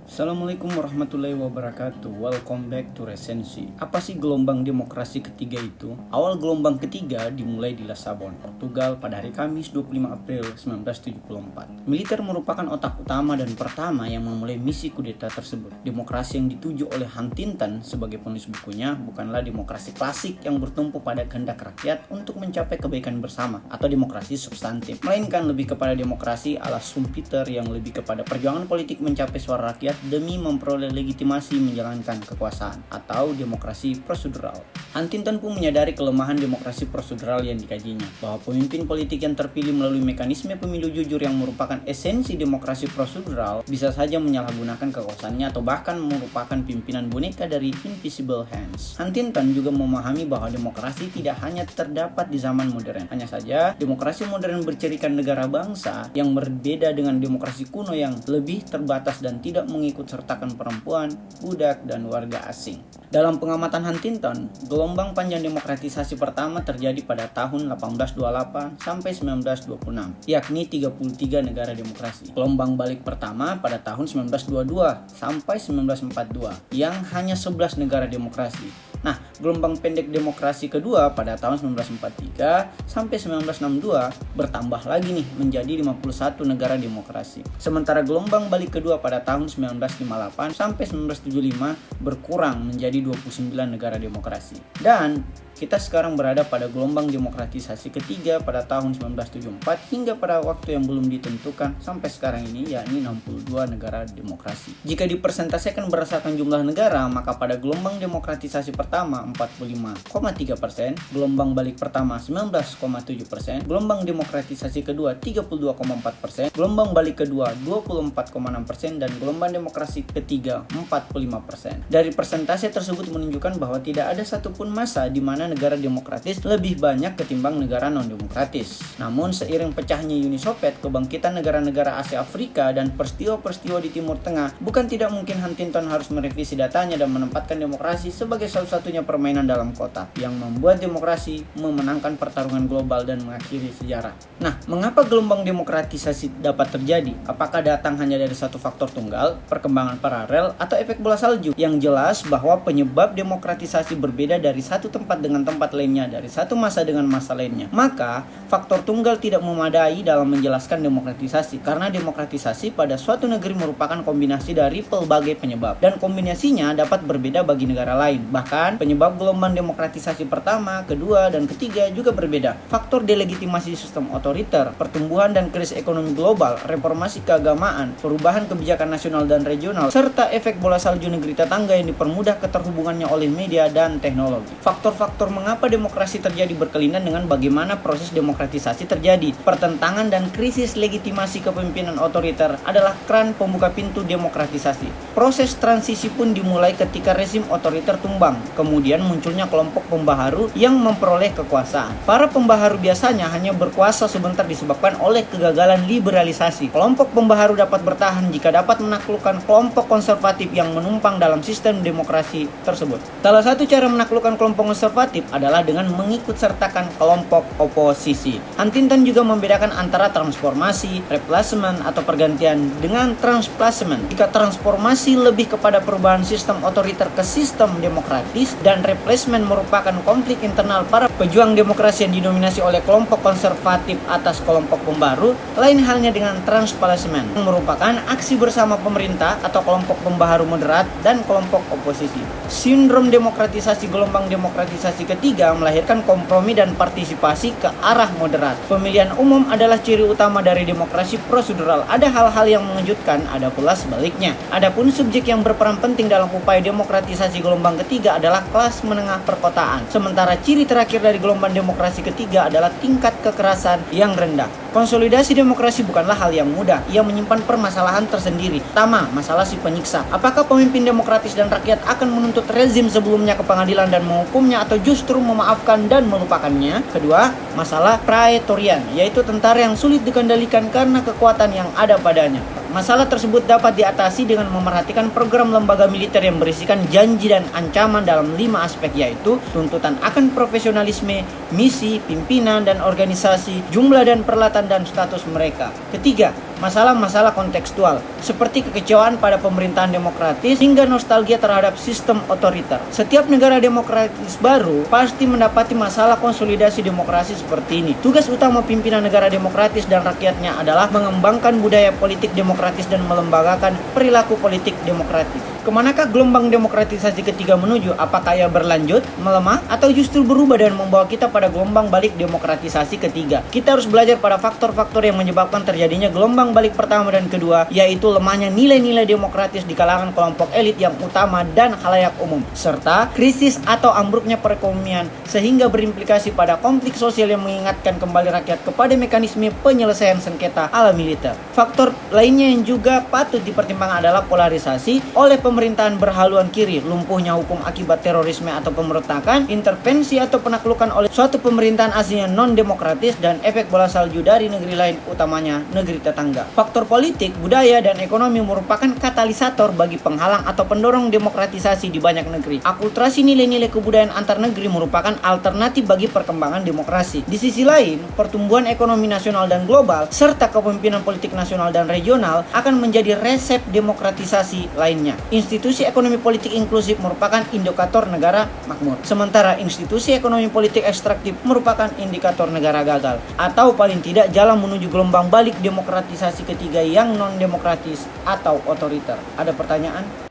Assalamualaikum warahmatullahi wabarakatuh. Welcome back to Resensi. Apa sih gelombang demokrasi ketiga itu? Awal gelombang ketiga dimulai di Lisbon, Portugal pada hari Kamis 25 April 1974. Militer merupakan otak utama dan pertama yang memulai misi kudeta tersebut. Demokrasi yang dituju oleh Huntington sebagai penulis bukunya bukanlah demokrasi klasik yang bertumpu pada kehendak rakyat untuk mencapai kebaikan bersama atau demokrasi substantif, melainkan lebih kepada demokrasi ala Schumpeter yang lebih kepada perjuangan politik mencapai suara rakyat demi memperoleh legitimasi menjalankan kekuasaan atau demokrasi prosedural. Huntington pun menyadari kelemahan demokrasi prosedural yang dikajinya, bahwa pemimpin politik yang terpilih melalui mekanisme pemilu jujur yang merupakan esensi demokrasi prosedural bisa saja menyalahgunakan kekuasaannya atau bahkan merupakan pimpinan boneka dari invisible hands. Huntington juga memahami bahwa demokrasi tidak hanya terdapat di zaman modern, hanya saja demokrasi modern bercirikan negara bangsa yang berbeda dengan demokrasi kuno yang lebih terbatas dan tidak mengikut sertakan perempuan, budak, dan warga asing. Dalam pengamatan Huntington, gelombang panjang demokratisasi pertama terjadi pada tahun 1828 sampai 1926, yakni 33 negara demokrasi. Gelombang balik pertama pada tahun 1922 sampai 1942, yang hanya 11 negara demokrasi. Nah, gelombang pendek demokrasi kedua pada tahun 1943 sampai 1962 bertambah lagi nih menjadi 51 negara demokrasi. Sementara gelombang balik kedua pada tahun 1958 sampai 1975 berkurang menjadi 29 negara demokrasi. Dan kita sekarang berada pada gelombang demokratisasi ketiga pada tahun 1974 hingga pada waktu yang belum ditentukan sampai sekarang ini, yakni 62 negara demokrasi. Jika dipersentasikan berdasarkan jumlah negara, maka pada gelombang demokratisasi pertama 45,3%, gelombang balik pertama 19,7%, gelombang demokratisasi kedua 32,4%, gelombang balik kedua 24,6%, dan gelombang demokrasi ketiga 45%. Dari persentase tersebut menunjukkan bahwa tidak ada satupun masa di mana negara demokratis lebih banyak ketimbang negara non-demokratis. Namun seiring pecahnya Uni Soviet, kebangkitan negara-negara Asia Afrika, dan peristiwa-peristiwa di Timur Tengah, bukan tidak mungkin Huntington harus merevisi datanya dan menempatkan demokrasi sebagai satu-satunya permainan dalam kotak yang membuat demokrasi memenangkan pertarungan global dan mengakhiri sejarah. Nah, mengapa gelombang demokratisasi dapat terjadi? Apakah datang hanya dari satu faktor tunggal, perkembangan paralel, atau efek bola salju? Yang jelas bahwa penyebab demokratisasi berbeda dari satu tempat dengan tempat lainnya, dari satu masa dengan masa lainnya. Maka, faktor tunggal tidak memadai dalam menjelaskan demokratisasi, karena demokratisasi pada suatu negeri merupakan kombinasi dari pelbagai penyebab, dan kombinasinya dapat berbeda bagi negara lain. Bahkan, penyebab gelombang demokratisasi pertama, kedua, dan ketiga juga berbeda. Faktor delegitimasi sistem otoriter, pertumbuhan dan krisis ekonomi global, reformasi keagamaan, perubahan kebijakan nasional dan regional, serta efek bola salju negeri tetangga yang dipermudah keterhubungannya oleh media dan teknologi. Faktor-faktor mengapa demokrasi terjadi berkelindan dengan bagaimana proses demokratisasi terjadi. Pertentangan dan krisis legitimasi kepemimpinan otoriter adalah keran pembuka pintu demokratisasi. Proses transisi pun dimulai ketika rezim otoriter tumbang. Kemudian munculnya kelompok pembaharu yang memperoleh kekuasaan. Para pembaharu biasanya hanya berkuasa sebentar disebabkan oleh kegagalan liberalisasi. Kelompok pembaharu dapat bertahan jika dapat menaklukkan kelompok konservatif yang menumpang dalam sistem demokrasi tersebut. Salah satu cara menaklukkan kelompok konservatif adalah dengan mengikut sertakan kelompok oposisi. Huntington juga membedakan antara transformasi, replacement atau pergantian dengan transplacement. Jika transformasi lebih kepada perubahan sistem otoriter ke sistem demokratis, dan replacement merupakan konflik internal para pejuang demokrasi yang didominasi oleh kelompok konservatif atas kelompok pembaru, lain halnya dengan transplacement, yang merupakan aksi bersama pemerintah atau kelompok pembaharu moderat dan kelompok oposisi. Sindrom demokratisasi gelombang demokratisasi ketiga melahirkan kompromi dan partisipasi ke arah moderat. Pemilihan umum adalah ciri utama dari demokrasi prosedural. Ada hal-hal yang mengejutkan, ada pula sebaliknya. Adapun subjek yang berperan penting dalam upaya demokratisasi gelombang ketiga adalah kelas menengah perkotaan. Sementara ciri terakhir dari gelombang demokrasi ketiga adalah tingkat kekerasan yang rendah. Konsolidasi demokrasi bukanlah hal yang mudah. Ia menyimpan permasalahan tersendiri. Pertama, masalah si penyiksa. Apakah pemimpin demokratis dan rakyat akan menuntut rezim sebelumnya ke pengadilan dan menghukumnya, atau justru memaafkan dan melupakannya? Kedua, masalah praetorian, yaitu tentara yang sulit dikendalikan karena kekuatan yang ada padanya. Masalah tersebut dapat diatasi dengan memerhatikan program lembaga militer yang berisikan janji dan ancaman dalam 5 aspek, yaitu tuntutan akan profesionalisme, misi, pimpinan dan organisasi, jumlah dan peralatan dan status mereka. Ketiga, masalah-masalah kontekstual seperti kekecewaan pada pemerintahan demokratis hingga nostalgia terhadap sistem otoriter. Setiap negara demokratis baru pasti mendapati masalah konsolidasi demokrasi seperti ini. Tugas utama pimpinan negara demokratis dan rakyatnya adalah mengembangkan budaya politik demokratis dan melembagakan perilaku politik demokratis. Kemanakah gelombang demokratisasi ketiga menuju? Apakah ia berlanjut, melemah, atau justru berubah dan membawa kita pada gelombang balik demokratisasi ketiga? Kita harus belajar pada faktor-faktor yang menyebabkan terjadinya gelombang balik pertama dan kedua, yaitu lemahnya nilai-nilai demokratis di kalangan kelompok elit yang utama dan khalayak umum, serta krisis atau ambruknya perekonomian sehingga berimplikasi pada konflik sosial yang mengingatkan kembali rakyat kepada mekanisme penyelesaian sengketa ala militer. Faktor lainnya yang juga patut dipertimbangkan adalah polarisasi oleh pemerintahan berhaluan kiri, lumpuhnya hukum akibat terorisme atau pemberontakan, intervensi atau penaklukan oleh suatu pemerintahan aslinya non-demokratis, dan efek bola salju dari negeri lain, utamanya negeri tetangga. Faktor politik, budaya, dan ekonomi merupakan katalisator bagi penghalang atau pendorong demokratisasi di banyak negeri. Akulturasi nilai-nilai kebudayaan antar negeri merupakan alternatif bagi perkembangan demokrasi. Di sisi lain, pertumbuhan ekonomi nasional dan global, serta kepemimpinan politik nasional dan regional akan menjadi resep demokratisasi lainnya. Institusi ekonomi politik inklusif merupakan indikator negara makmur, sementara institusi ekonomi politik ekstraktif merupakan indikator negara gagal, atau paling tidak jalan menuju gelombang balik demokratisasi ketiga yang non-demokratis atau otoriter. Ada pertanyaan?